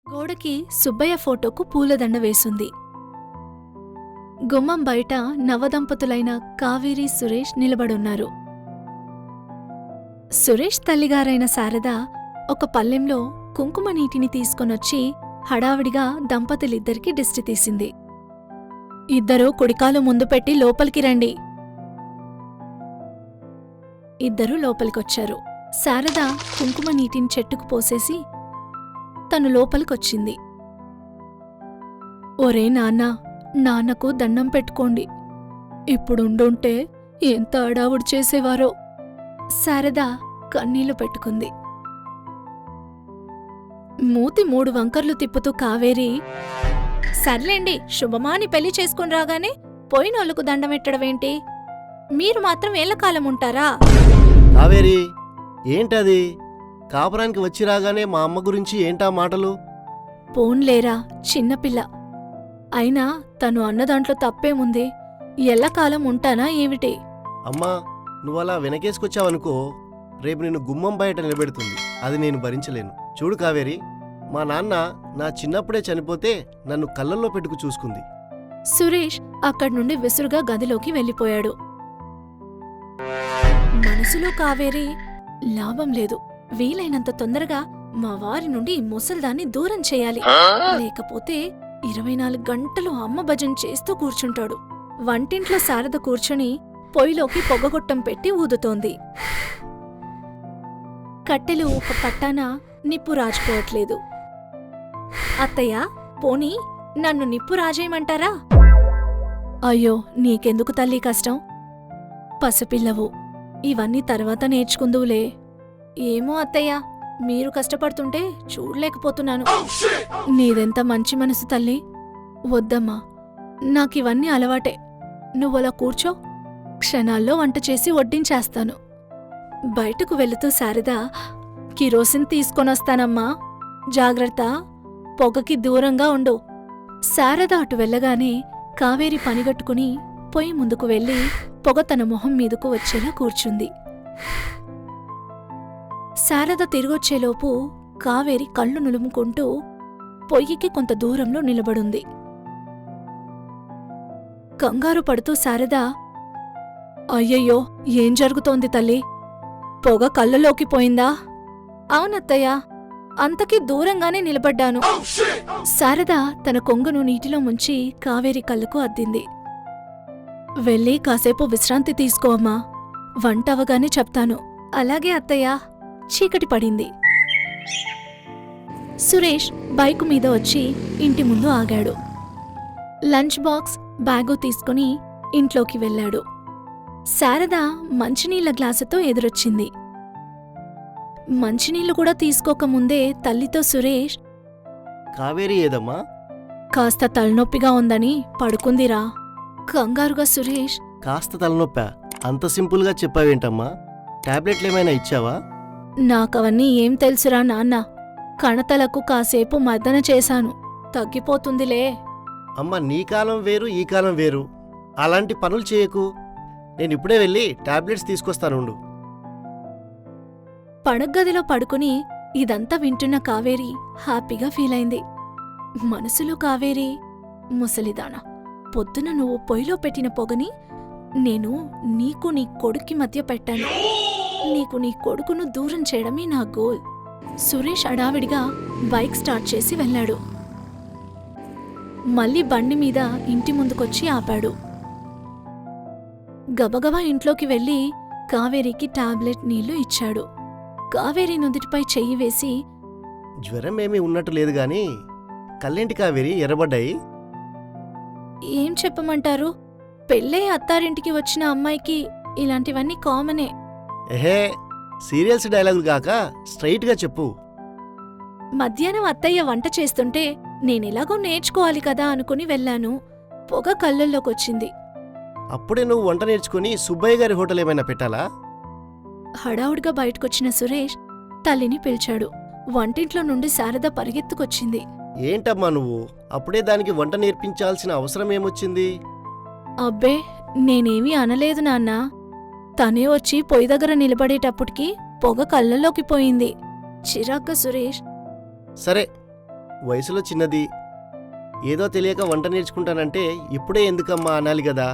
గోడకి సుబ్బయ్య ఫోటోకు పూలదండ వేసుంది. గుమ్మం బయట నవదంపతులైన కావేరి, సురేష్ నిలబడున్నారు. సురేష్ తల్లిగారైన శారద ఒక పల్లెంలో కుంకుమ నీటిని తీసుకొనొచ్చి హడావిడిగా దంపతులిద్దరికీ దిష్టి తీసింది. ఇద్దరూ కుడికాలు ముందు పెట్టి లోపలికి రండి. ఇద్దరూ లోపలికొచ్చారు. శారద కుంకుమ నీటిని చెట్టుకు పోసేసి తను లోపలికొచ్చింది. ఒరే నాన్నా, నాన్నకు దండం పెట్టుకోండి. ఇప్పుడుండుంటే ఎంత అడావుడు చేసేవారో. శారద కన్నీళ్లు పెట్టుకుంది. మూతి 3 వంకర్లు తిప్పుతూ కావేరి, సర్లేండి, శుభమాని పెళ్లి చేసుకుని రాగానే పోయినోళ్లకు దండమెట్టడమేంటి? మీరు మాత్రం ఏళ్లకాలం ఉంటారా? కావేరి, ఏంటది? కాపురానికి వచ్చి రాగానే మా అమ్మ గురించి ఏంటా మాటలు? పోన్లేరా, చిన్నపిల్ల. అయినా తను అన్నదాంట్లో తప్పేముంది? ఎల్లకాలం ఉంటానా ఏమిటి? అమ్మా, నువ్వలా వెనకేసుకొచ్చావనుకో, రేపు నిన్ను గుమ్మం బయట నిలబెడుతుంది. అది నేను భరించలేను. చూడు కావేరి, మా నాన్న నా చిన్నప్పుడే చనిపోతే నన్ను కళ్ళల్లో పెట్టుకు చూసుకుంది. సురేష్ అక్కడ్నుండి విసురుగా గదిలోకి వెళ్ళిపోయాడు. మనసులో కావేరి, లాభం లేదు, వీలైనంత తొందరగా మా వారి నుండి ఈ ముసల్దాన్ని దూరం చేయాలి. లేకపోతే 24 గంటలు అమ్మ భజన చేస్తూ కూర్చుంటాడు. వంటింట్లో శారద కూర్చుని పొయ్యిలోకి పొగగొట్టం పెట్టి ఊదుతోంది. కట్టెలు ఒక పట్టాన నిప్పు రాజుకోవట్లేదు. అత్తయ్య, పోనీ నన్ను నిప్పు రాజేయమంటారా? అయ్యో, నీకెందుకు తల్లి కష్టం? పసిపిల్లవు, ఇవన్నీ తర్వాత నేర్చుకుందువులే. ఏమో అత్తయ్య, మీరు కష్టపడుతుంటే చూడలేకపోతున్నాను. నీదెంత మంచి మనసు తల్లి. వద్దమ్మా, నాకివన్నీ అలవాటే. నువ్వలా కూర్చో, క్షణాల్లో వంట చేసి వడ్డించేస్తాను. బయటకు వెళుతూ శారద, కిరోసిన్ తీసుకొనొస్తానమ్మా, జాగ్రత్త, పొగకి దూరంగా ఉండు. శారద అటు వెళ్ళగానే కావేరి పనిగట్టుకుని పొయ్యి ముందుకు వెళ్ళి పొగ తన మొహం మీదకు వచ్చేలా కూర్చుంది. శారద తిరిగొచ్చేలోపు కావేరి కళ్ళు నులుముకుంటూ పొయ్యికి కొంత దూరంలో నిలబడుంది. కంగారు పడుతూ శారద, అయ్యయ్యో, ఏం జరుగుతోంది తల్లి? పొగ కళ్ళలోకి పోయిందా? అవునత్తయ్య, అంతకీ దూరంగానే నిలబడ్డాను. శారద తన కొంగును నీటిలో ముంచి కావేరి కళ్ళకు అద్దింది. వెళ్ళి కాసేపు విశ్రాంతి తీసుకో అమ్మా, వంట అవగానే చెప్తాను. అలాగే అత్తయ్య. చీకటి పడింది. సురేష్ బైకు మీద వచ్చి ఇంటి ముందు ఆగాడు. లంచ్ బాక్స్, బ్యాగు తీసుకుని ఇంట్లోకి వెళ్ళాడు. శారద మంచినీళ్ల గ్లాసుతో ఎదురొచ్చింది. మంచినీళ్లు కూడా తీసుకోకముందే తల్లితో సురేష్, కావేరి ఏదమ్మా? కాస్త తలనొప్పిగా ఉందని పడుకుందిరా. కంగారుగా సురేష్, కాస్త తలనొప్పా? అంత సింపుల్గా చెప్పావేంటమ్మా? టాబ్లెట్లేమైనా ఇచ్చావా? నాకవన్నీ ఏం తెలుసురా నాన్న. కణతలకు కాసేపు మర్దన చేశాను, తగ్గిపోతుందిలే. అమ్మ, నీ కాలం వేరు, ఈ కాలం వేరు. అలాంటి పనులు చేయకు. నేనిప్పుడే వెళ్ళి టాబ్లెట్స్ తీసుకొస్తానుండు. పడగ్గదిలో పడుకుని ఇదంతా వింటున్న కావేరి హ్యాపీగా ఫీలైంది. మనసులో కావేరి, ముసలిదానా, పొద్దున నువ్వు పొయ్యిలో పెట్టిన పొగని నేను నీకు నీ కొడుక్కి మధ్య పెట్టాను. నీకు నీ కొడుకును దూరం చేయడమే నా గోల్. సురేష్ అడావిడిగా బైక్ స్టార్ట్ చేసి వెళ్ళాడు. మళ్ళీ బండి మీద ఇంటి ముందుకొచ్చి ఆపాడు. గబగబా ఇంట్లోకి వెళ్ళి కావేరికి టాబ్లెట్ నీళ్లు ఇచ్చాడు. కావేరి నుదుటిపై చెయ్యి వేసి, జ్వరం ఏమీ ఉన్నట్టు లేదు గాని కళ్ళేంటి కావేరి ఎర్రబడ్డాయి? ఏం చెప్పమంటారు? పెళ్ళే అత్తారింటికి వచ్చిన అమ్మాయికి ఇలాంటివన్నీ కామనే. ఎహే, సీరియల్స్ డైలాగులు కాక స్ట్రైట్గా చెప్పు. మధ్యాహ్నం అత్తయ్య వంట చేస్తుంటే నేనెలాగో నేర్చుకోవాలి కదా అనుకుని వెళ్ళాను. పొగ కళ్ళల్లోకొచ్చింది. అప్పుడే నువ్వు వంట నేర్చుకుని సుబ్బయ్య గారి హోటల్ ఏమైనా పెట్టాలా? హడావుడిగా బయటకొచ్చిన సురేష్ తల్లిని పిలిచాడు. వంటింట్లో నుండి శారద పరిగెత్తుకొచ్చింది. ఏంటమ్మా నువ్వు? అప్పుడే దానికి వంట నేర్పించాల్సిన అవసరం ఏమొచ్చింది? అబ్బే, నేనేమీ అనలేదు నాన్నా. తనే వచ్చి పొయ్యి దగ్గర నిలబడేటప్పటికి పొగ కళ్ళల్లోకి పోయింది. చిరాగ్గా సురేష్, సరే, వయసులో చిన్నది. ఏదో తెలియక వంట నేర్చుకుంటానంటే ఇప్పుడే ఎందుకమ్మా అనాలి కదా.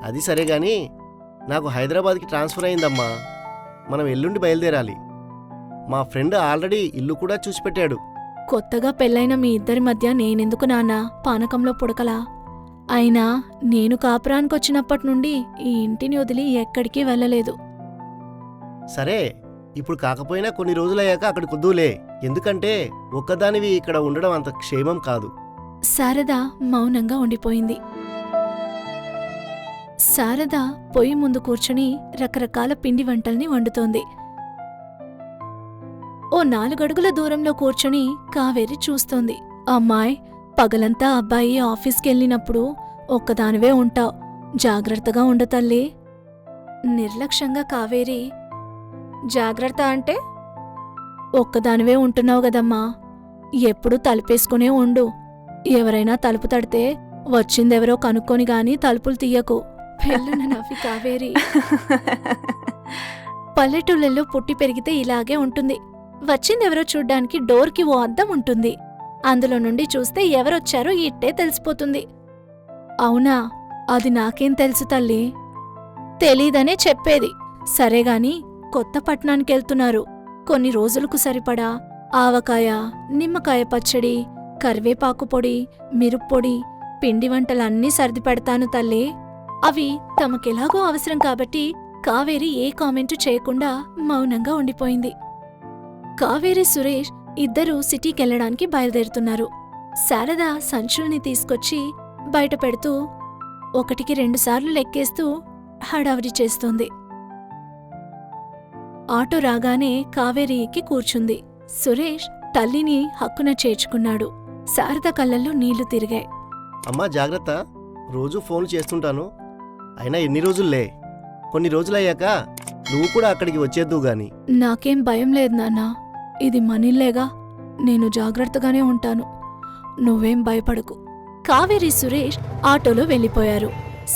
అది సరే గాని నాకు హైదరాబాద్కి ట్రాన్స్ఫర్ అయిందమ్మా. మనం ఎల్లుండి బయలుదేరాలి. మా ఫ్రెండ్ ఆల్రెడీ ఇల్లు కూడా చూసి పెట్టాడు. కొత్తగా పెళ్ళైన మీ ఇద్దరి మధ్య నేనెందుకు నాన్నా పానకంలో పుడకలా? అయినా నేను కాపురానికొచ్చినప్పటి నుండి ఈ ఇంటిని వదిలి ఎక్కడికి వెళ్ళలేదు. సరే, ఇప్పుడు కాకపోయినా కొన్ని రోజులయ్యాక అక్కడికి వద్దులే. ఎందుకంటే ఒక్కదానివి ఇక్కడ ఉండడం అంత క్షేమం కాదు. శారద మౌనంగా ఉండిపోయింది. శారద పొయ్యి ముందు కూర్చుని రకరకాల పిండి వంటల్ని వండుతోంది. ఓ 4 అడుగుల దూరంలో కూర్చుని కావేరి చూస్తోంది. అమ్మాయ్, పగలంతా అబ్బాయి ఆఫీస్కెళ్ళినప్పుడు ఒక్కదానివే ఉంటావ్. జాగ్రత్తగా ఉండు తల్లి. నిర్లక్ష్యంగా కావేరి, జాగ్రత్త అంటే? ఒక్కదానివే ఉంటున్నావు గదమ్మా, ఎప్పుడూ తలుపేసుకునే ఉండు. ఎవరైనా తలుపు తడితే వచ్చిందెవరో కనుక్కొని గాని తలుపులు తీయకు. పెళ్ళున నవ్వి కావేరి, పల్లెటూళ్ళల్లో పుట్టి పెరిగితే ఇలాగే ఉంటుంది. వచ్చిందెవరో చూడ్డానికి డోర్కి ఓ అద్దం ఉంటుంది. అందులో నుండి చూస్తే ఎవరొచ్చారో ఇట్టే తెలిసిపోతుంది. అవునా? అది నాకేం తెలుసు తల్లి. తెలీదనే చెప్పేది. సరేగాని కొత్త పట్నానికెళ్తున్నారు. కొన్ని రోజులకు సరిపడా ఆవకాయ, నిమ్మకాయ పచ్చడి, కరివేపాకు పొడి, మిరుప్పొడి, పిండి వంటలన్నీ సర్ది పెడతాను తల్లి. అవి తమకెలాగో అవసరం కాబట్టి కావేరి ఏ కామెంటు చేయకుండా మౌనంగా ఉండిపోయింది. కావేరి, సురేష్ ఇద్దరూ సిటీకెళ్లడానికి బయలుదేరుతున్నారు. శారద సంచుల్ని తీసుకొచ్చి బయట పెడుతూ 1కి 2 సార్లు లెక్కేస్తూ హడావిడి చేస్తోంది. ఆటో రాగానే కావేరి ఎక్కి కూర్చుంది. సురేష్ తల్లిని హక్కున చేర్చుకున్నాడు. శారద కళ్ళల్లో నీళ్లు తిరిగాయి. అమ్మా జాగ్రత్త, రోజూ ఫోన్లు చేస్తుంటాను. అయినా ఎన్ని రోజుల్లే, కొన్ని రోజులయ్యాక నువ్వు కూడా అక్కడికి వచ్చేద్దువు గాని. నాకేం భయం లేదు నాన్నా, ఇది మనిల్లేగా. నేను జాగ్రత్తగానే ఉంటాను. నువ్వేం భయపడకు. కావేరి, సురేష్ ఆటోలో వెళ్ళిపోయారు.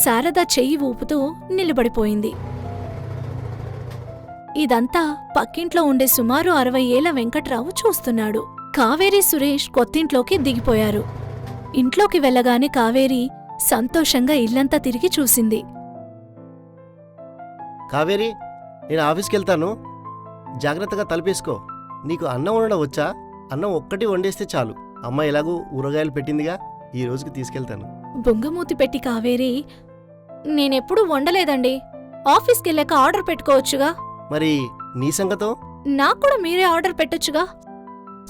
శారద చెయ్యి ఊపుతూ నిలబడిపోయింది. ఇదంతా పక్కింట్లో ఉండే సుమారు 60 ఏళ్ల వెంకట్రావు చూస్తున్నాడు. కావేరి, సురేష్ కొత్తింట్లోకి దిగిపోయారు. ఇంట్లోకి వెళ్ళగానే కావేరి సంతోషంగా ఇల్లంతా తిరిగి చూసింది. కావేరి, నేను ఆఫీస్కెళ్తాను. జాగ్రత్తగా తలుపేసుకో. నీకు అన్నం వండడం వచ్చా? అన్నం ఒక్కటి వండేస్తే చాలు. అమ్మ ఎలాగూ ఊరగాయలు పెట్టిందిగా, ఈ రోజుకి తీసుకెళ్తాను. బొంగమూతి పెట్టి కావేరి, నేనెప్పుడూ వండలేదండి. ఆఫీస్కెళ్ళాక ఆర్డర్ పెట్టుకోవచ్చుగా. మరి నీ సంగతో? నాక్కూడా మీరే ఆర్డర్ పెట్టొచ్చుగా.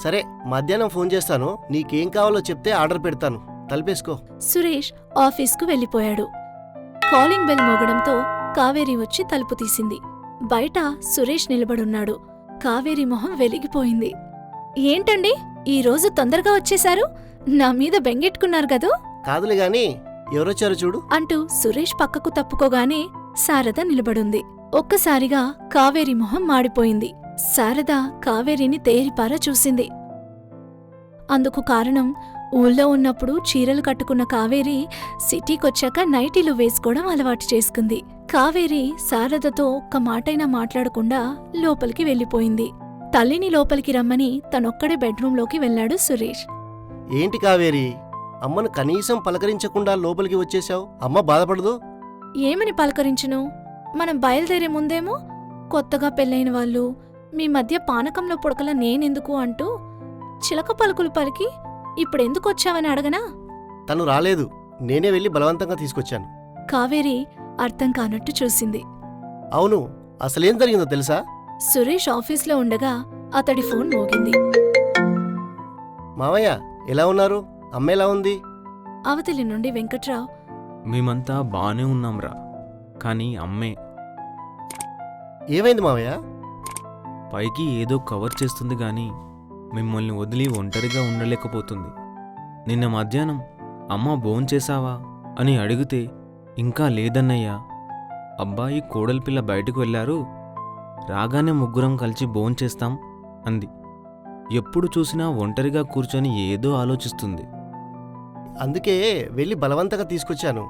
సరే, మధ్యాహ్నం ఫోన్ చేస్తాను. నీకేం కావాలో చెప్తే ఆర్డర్ పెడతాను. తలుపేసుకో. సురేష్ ఆఫీస్కు వెళ్ళిపోయాడు. కాలింగ్ బెల్ మోగడంతో కావేరి వచ్చి తలుపు తీసింది. బయట సురేష్ నిలబడున్నాడు. కావేరి మొహం వెలిగిపోయింది. ఏంటండి, ఈరోజు తొందరగా వచ్చేశారు? నా మీద బెంగెట్టుకున్నారు గదూ? కాదులే గాని, ఎవరొచ్చారో చూడు అంటూ సురేష్ పక్కకు తప్పుకోగానే శారద నిలబడుంది. ఒక్కసారిగా కావేరి మొహం మాడిపోయింది. శారద కావేరిని తేరిపారా చూసింది. అందుకు కారణం, ఊళ్ళో ఉన్నప్పుడు చీరలు కట్టుకున్న కావేరి సిటీకొచ్చాక నైటీలు వేసుకోవడం అలవాటు చేసుకుంది. కావేరి శారదతో ఒక్క మాటైనా మాట్లాడకుండా లోపలికి వెళ్ళిపోయింది. తల్లిని లోపలికి రమ్మని తనొక్కడే బెడ్రూంలోకి వెళ్లాడు సురేష్. ఏంటి కావేరి, అమ్మను కనీసం పలకరించకుండా లోపలికి వచ్చేశావు? అమ్మ బాధపడదు? ఏమని పలకరించును? మనం బయలుదేరే ముందేమో కొత్తగా పెళ్ళైన వాళ్ళు, మీ మధ్య పానకంలో పుడకల నేనెందుకు అంటూ చిలక పలుకులు పలికి ఇప్పుడెందుకొచ్చావని అడగనా? తను రాలేదు, నేనే వెళ్ళి బలవంతంగా తీసుకొచ్చాను. కావేరి అర్థం కానట్టు చూసింది. అవును, అసలేం జరిగిందో తెలుసా? సురేష్ ఆఫీస్లో ఉండగా అతడి ఫోన్ మోగింది. మావయ్య, ఎలా ఉన్నారు? అమ్మ ఎలా ఉంది? అవతలి నుండి వెంకట్రావు, మేమంతా బానే ఉన్నాంరా, కానీ అమ్మే. ఏమైంది మావయ్య? పైకి ఏదో కవర్ చేస్తుంది గాని మిమ్మల్ని వదిలి ఒంటరిగా ఉండలేకపోతుంది. నిన్న మధ్యాహ్నం అమ్మ భోంచేశావా అని అడిగితే ఇంకా లేదన్నయ్యా, అబ్బాయి కోడలిపిల్ల బయటకు వెళ్లారు, రాగానే ముగ్గురం కలిసి భోంచేస్తాం అంది. ఎప్పుడు చూసినా ఒంటరిగా కూర్చొని ఏదో ఆలోచిస్తుంది. అందుకే వెళ్ళి బలవంతంగా తీసుకొచ్చాను.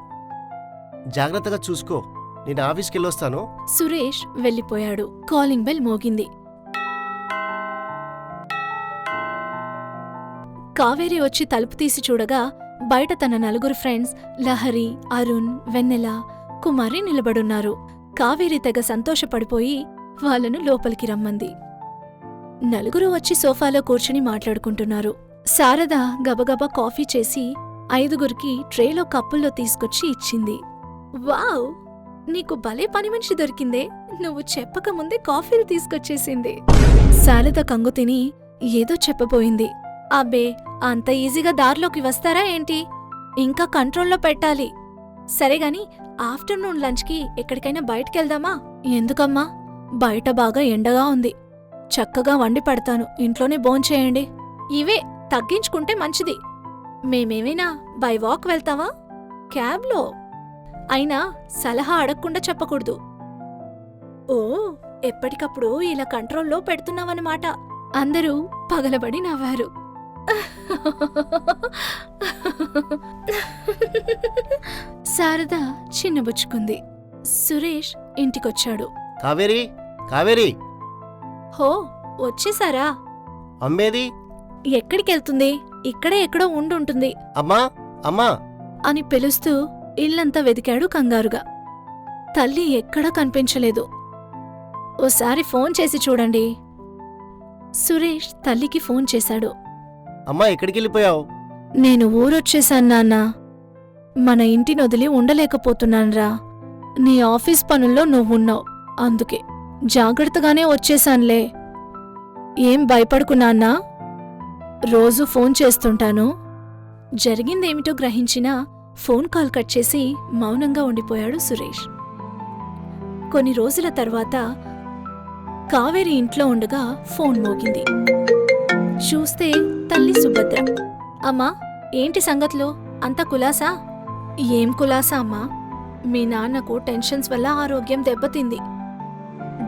జాగ్రత్తగా చూసుకో. నేను ఆఫీస్కెళ్ళొస్తాను. సురేష్ వెళ్ళిపోయాడు. కాలింగ్ బెల్ మోగింది. కావేరి వచ్చి తలుపు తీసి చూడగా బయట తన నలుగురు ఫ్రెండ్స్ లహరి, అరుణ్, వెన్నెల, కుమారి నిలబడున్నారు. కావేరి తెగ సంతోషపడిపోయి వాళ్ళను లోపలికి రమ్మంది. నలుగురు వచ్చి సోఫాలో కూర్చుని మాట్లాడుకుంటున్నారు. శారద గబగబా కాఫీ చేసి 5గురికి ట్రేలో కప్పుల్లో తీసుకొచ్చి ఇచ్చింది. వావ్, నీకు భలే పని మనిషి దొరికిందే, నువ్వు చెప్పకముందే కాఫీలు తీసుకొచ్చేసింది. శారద కంగు తిని ఏదో చెప్పబోయింది. అబ్బే, అంత ఈజీగా దారిలోకి వస్తారా ఏంటి? ఇంకా కంట్రోల్లో పెట్టాలి. సరేగాని ఆఫ్టర్నూన్ లంచ్కి ఎక్కడికైనా బయటికెళ్దామా? ఎందుకమ్మా? బయట బాగా ఎండగా ఉంది. చక్కగా వండి పెడతాను, ఇంట్లోనే భోంచేయండి. ఇవే తగ్గించుకుంటే మంచిది. మేమేమైనా బై వాక్ వెళ్తావా? క్యాబ్లో. అయినా సలహా అడగకుండా చెప్పకూడదు. ఓ, ఎప్పటికప్పుడు ఇలా కంట్రోల్లో పెడుతున్నావన్నమాట. అందరూ పగలబడి నవ్వారు. శారద చిన్నబుచ్చుకుంది. సురేష్ ఇంటికొచ్చాడు. కావేరి, కావేరి, హో, వచ్చేసారా? అమ్మేది? ఎక్కడికెళ్తుంది? ఇక్కడే ఎక్కడో ఉండుంటుంది అమ్మా, అమ్మా అని పిలుస్తూ ఇల్లంతా వెదికాడు కంగారుగా. తల్లి ఎక్కడా కనిపించలేదు. ఓసారి ఫోన్ చేసి చూడండి. సురేష్ తల్లికి ఫోన్ చేశాడు. అమ్మా, ఎక్కడికెళ్ళిపోయావు? నేను ఊరొచ్చేశాను నాన్నా. మన ఇంటినొదిలి ఉండలేకపోతున్నాన్రా. నీ ఆఫీస్ పనుల్లో నువ్వున్నావు, అందుకే జాగ్రత్తగానే వచ్చేశాన్లే. ఏం భయపడకు నాన్నా, రోజూ ఫోన్ చేస్తుంటాను. జరిగిందేమిటో గ్రహించినా ఫోన్ కాల్ కట్ చేసి మౌనంగా ఉండిపోయాడు సురేష్. కొన్ని రోజుల తర్వాత కావేరి ఇంట్లో ఉండగా ఫోన్ మోగింది. చూస్తే తల్లి సుభద్ర. అమ్మా, ఏంటి సంగతులు? అంతా కులాసా? ఏం కులాసా అమ్మా? మీ నాన్నకు టెన్షన్స్ వల్ల ఆరోగ్యం దెబ్బతింది.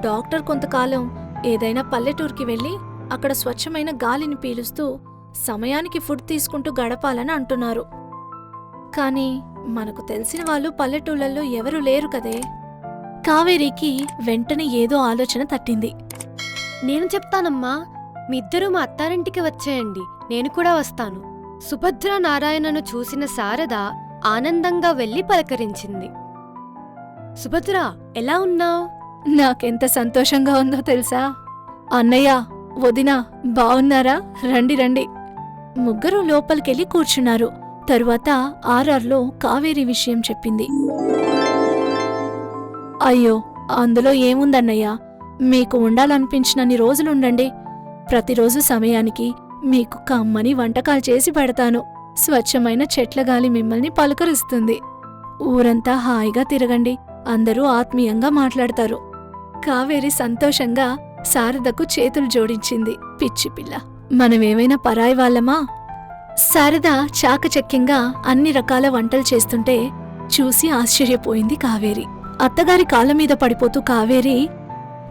డాక్టర్ కొంతకాలం ఏదైనా పల్లెటూరికి వెళ్ళి అక్కడ స్వచ్ఛమైన గాలిని పీలుస్తూ సమయానికి ఫుడ్ తీసుకుంటూ గడపాలని అంటున్నారు. కానీ మనకు తెలిసిన వాళ్ళు పల్లెటూళ్ళల్లో ఎవరూ లేరు కదే. కావేరికి వెంటనే ఏదో ఆలోచన తట్టింది. నేను చెప్తానమ్మా, మీ ఇద్దరూ మా అత్తారింటికి వచ్చేయండి, నేను కూడా వస్తాను. సుభద్ర నారాయణను చూసిన శారద ఆనందంగా వెళ్లి పలకరించింది. సుభద్ర, ఎలా ఉన్నావ్? నాకెంత సంతోషంగా ఉందో తెలుసా? అన్నయ్య, వదినా బావున్నారా? రండి రండి. ముగ్గురూ లోపలికెళ్ళి కూర్చున్నారు. తరువాత ఆర్ఆర్లో కావేరి విషయం చెప్పింది. అయ్యో, అందులో ఏముందన్నయ్యా, మీకు ఉండాలనిపించినన్ని రోజులుండండి. ప్రతిరోజు సమయానికి మీకు కమ్మని వంటకాలు చేసి పెడతాను. స్వచ్ఛమైన చెట్లగాలి మిమ్మల్ని పలకరిస్తుంది. ఊరంతా హాయిగా తిరగండి, అందరూ ఆత్మీయంగా మాట్లాడతారు. కావేరి సంతోషంగా శారదకు చేతులు జోడించింది. పిచ్చి పిల్ల, మనమేమైనా పరాయి వాళ్ళమా? శారద చాకచక్యంగా అన్ని రకాల వంటలు చేస్తుంటే చూసి ఆశ్చర్యపోయింది కావేరి. అత్తగారి కాళ్ళమీద పడిపోతూ కావేరి,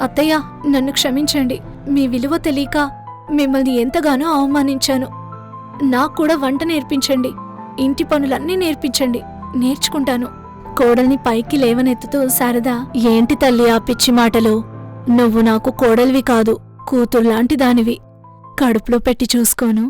అత్తయ్య, నన్ను క్షమించండి. మీ విలువ తెలియక మిమ్మల్ని ఎంతగానో అవమానించాను. నాక్కూడా వంట నేర్పించండి, ఇంటి పనులన్నీ నేర్పించండి, నేర్చుకుంటాను. కోడల్ని పైకి లేవనెత్తుతూ శారద, ఏంటి తల్లి ఆ పిచ్చి మాటలు? నువ్వు నాకు కోడలివి కాదు, కూతుర్లాంటి దానివి. కడుపులో పెట్టి చూసుకోను.